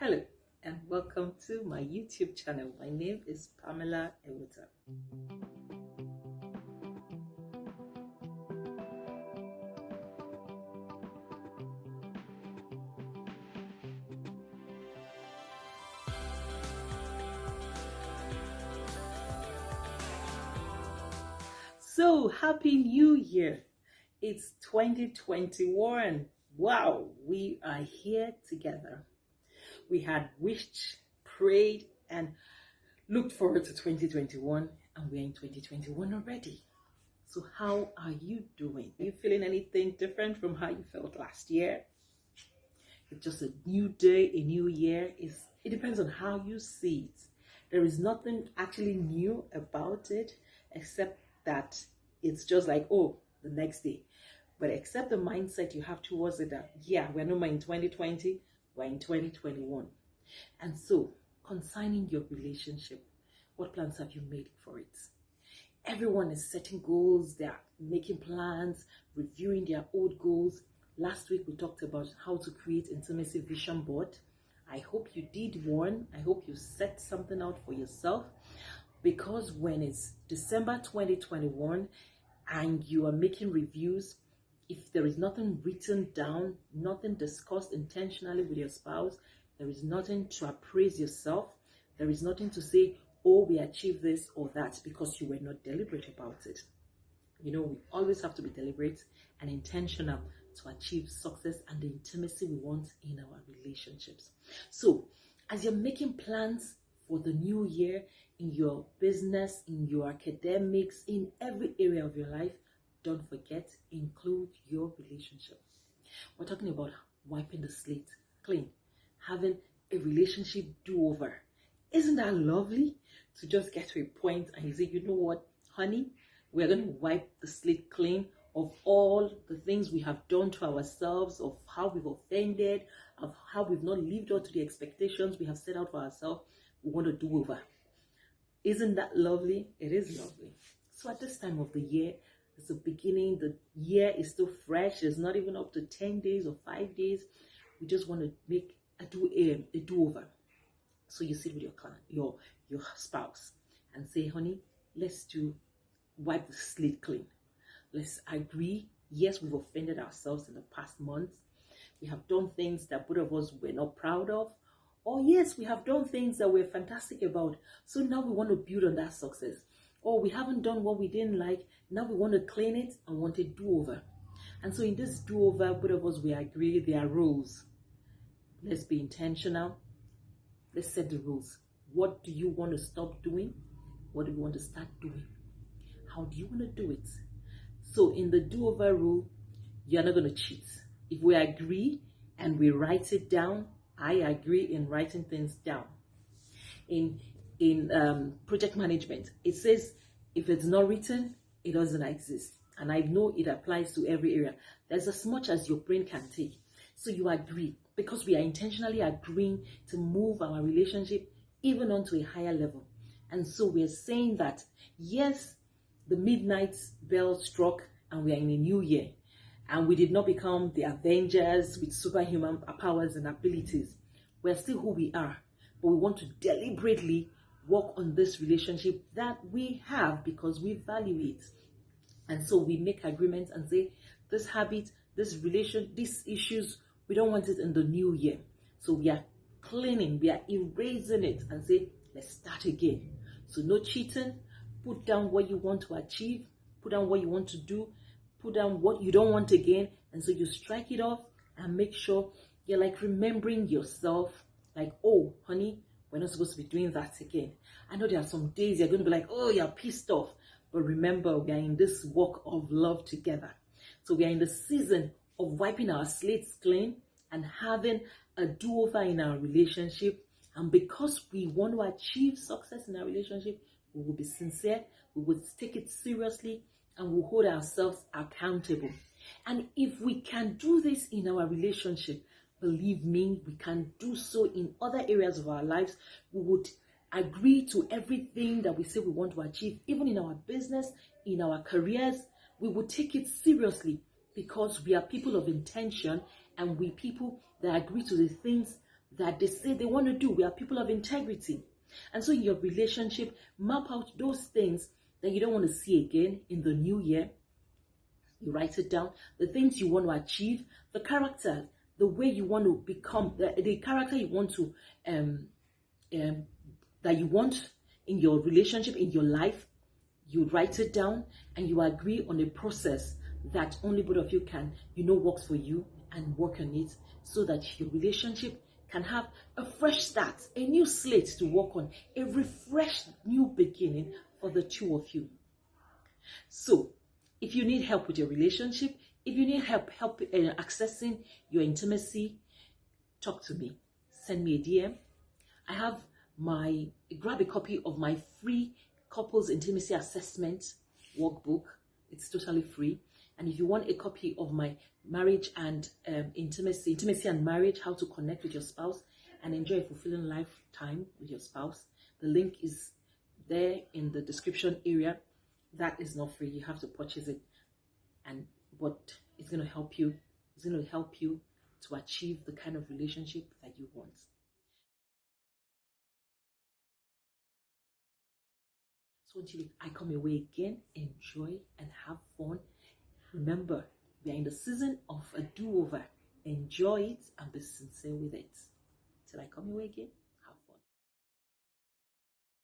Hello and welcome to my YouTube channel. My name is Pamela Ewuta. So happy New Year! It's 2021. Wow, we are here together. We had wished, prayed, and looked forward to 2021, and we're in 2021 already. So how are you doing? Are you feeling anything different from how you felt last year? It's just a new day, a new year. It depends on how you see it. There is nothing actually new about it, except that it's just like, oh, the next day. But except the mindset you have towards it that, yeah, we're no more in 2020, we're in 2021. And so, concerning your relationship, what plans have you made for it? Everyone is setting goals, they're making plans, reviewing their old goals. Last week we talked about how to create intimacy vision board. I hope you did one. I hope you set something out for yourself, because when it's December 2021 and you are making reviews, if there is nothing written down, nothing discussed intentionally with your spouse, there is nothing to appraise yourself, there is nothing to say, oh, we achieved this or that, because you were not deliberate about it. You know, we always have to be deliberate and intentional to achieve success and the intimacy we want in our relationships. So, as you're making plans for the new year in your business, in your academics, in every area of your life, don't forget, include your relationship. We're talking about wiping the slate clean, having a relationship do-over. Isn't that lovely to just get to a point and you say, you know what, honey, we're going to wipe the slate clean of all the things we have done to ourselves, of how we've offended, of how we've not lived up to the expectations we have set out for ourselves. We want to do over. Isn't that lovely? It is lovely. So at this time of the year, it's the beginning, the year is still fresh. It's not even up to 10 days or 5 days. We just want to make a do-over. So you sit with your spouse and say, honey, let's wipe the slate clean. Let's agree, yes, we've offended ourselves in the past months. We have done things that both of us were not proud of. Or yes, we have done things that we're fantastic about. So now we want to build on that success. Or we haven't done what we didn't like. Now we want to clean it and want a do-over. And so in this do-over, both of us, we agree there are rules. Let's be intentional. Let's set the rules. What do you want to stop doing? What do you want to start doing? How do you want to do it? So in the do-over rule, you're not going to cheat. If we agree and we write it down, I agree in writing things down. In project management, it says if it's not written, it doesn't exist. And I know it applies to every area. There's as much as your brain can take. So you agree, because we are intentionally agreeing to move our relationship even onto a higher level. And so we're saying that, yes, the midnight bell struck and we are in a new year. And we did not become the Avengers with superhuman powers and abilities. We're still who we are. But we want to deliberately work on this relationship that we have because we value it. And so we make agreements and say, this habit, this relation, these issues, we don't want it in the new year. So we are cleaning, we are erasing it and say, let's start again. So no cheating. Put down what you want to achieve, put down what you want to do, put down what you don't want again. And so you strike it off and make sure you're like remembering yourself, like, oh, honey, we're not supposed to be doing that again. I know there are some days you're going to be like, oh, you're pissed off. But remember, we are in this walk of love together. So we are in the season of wiping our slates clean and having a do-over in our relationship. And because we want to achieve success in our relationship, we will be sincere, we will take it seriously, and we'll hold ourselves accountable. And if we can do this in our relationship, believe me, we can do so in other areas of our lives. We would agree to everything that we say we want to achieve, even in our business, in our careers. We would take it seriously because we are people of intention, and we people that agree to the things that they say they want to do. We are people of integrity. And so in your relationship, map out those things that you don't want to see again in the new year. You write it down. The things you want to achieve, the character, the way you want to become, the character you want to, that you want in your relationship, in your life. You write it down and you agree on a process that only both of you can, works for you, and work on it so that your relationship can have a fresh start, a new slate to work on, a refreshed new beginning for the two of you. So, if you need help with your relationship, if you need help accessing your intimacy, talk to me. Send me a DM. I have grab a copy of my free couples intimacy assessment workbook. It's totally free. And if you want a copy of my marriage and intimacy and marriage, how to connect with your spouse and enjoy a fulfilling lifetime with your spouse, the link is there in the description area. That is not free. You have to purchase it. But it's going to help you. It's going to help you to achieve the kind of relationship that you want. So until I come away again, enjoy and have fun. Remember, we are in the season of a do-over. Enjoy it and be sincere with it. Till I come away again.